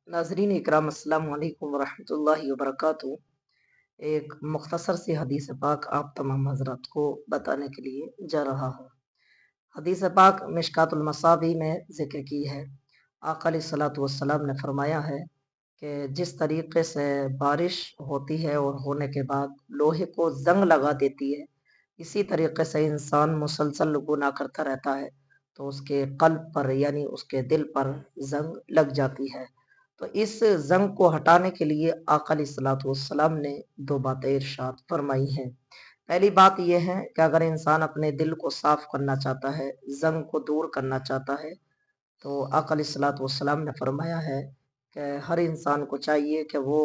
नाजरीन इकराम अस्सलाम वालेकुम वरहमतुल्लाहि वबरकातुहू। एक मुख्तसर सी हदीस पाक आप तमाम हजरात को बताने के लिए जा रहा हूँ। हदीस पाक मिशकातुल मसाबी में जिक्र की है। आका अलैहिस्सलातु वस्सलाम ने फरमाया है कि जिस तरीके से बारिश होती है और होने के बाद लोहे को जंग लगा देती है, इसी तरीके से इंसान मुसलसल गुनाह करता रहता है तो उसके कल्ब पर यानी उसके दिल पर जंग लग जाती है। तो इस जंग को हटाने के लिए आका अलैहिस्सलातु वस्सलाम ने दो बातें इरशाद फरमाई हैं। पहली बात यह है कि अगर इंसान अपने दिल को साफ करना चाहता है, जंग को दूर करना चाहता है, तो आका अलैहिस्सलातु वस्सलाम ने फरमाया है कि हर इंसान को चाहिए कि वो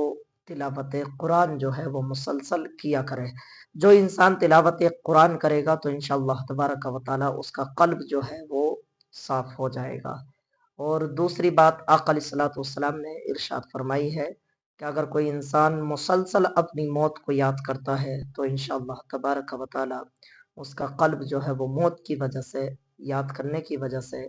तिलावत कुरान जो है वो मुसलसल किया करे। जो इंसान तिलावत कुरान करेगा तो इंशाअल्लाह तबारक व तआला उसका कल्ब जो है वो साफ हो जाएगा। और दूसरी बात आका अलैहिस्सलातु वस्सलाम ने इरशाद फरमाई है कि अगर कोई इंसान मुसलसल अपनी मौत को याद करता है तो इंशाअल्लाह तबारक व तआला उसका कल्ब जो है वो मौत की वजह से याद करने की वजह से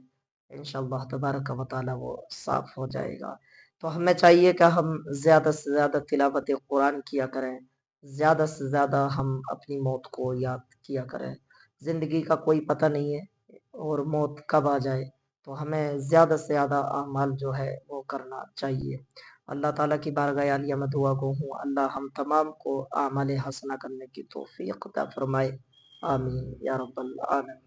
इंशाअल्लाह तबारक व तआला वो साफ हो जाएगा। तो हमें चाहिए कि हम ज़्यादा से ज़्यादा तिलावत कुरान किया करें, ज़्यादा से ज़्यादा हम अपनी मौत को याद किया करें। ज़िंदगी का कोई पता नहीं है और मौत कब आ जाए, तो हमें ज़्यादा से ज़्यादा अमाल जो है वो करना चाहिए। अल्लाह ताला की बारगाह आलिया में दुआ गो हूँ, अल्लाह हम तमाम को आमाल हसना करने की तौफीक अता फरमाए। आमीन या रब्बल आलमीन।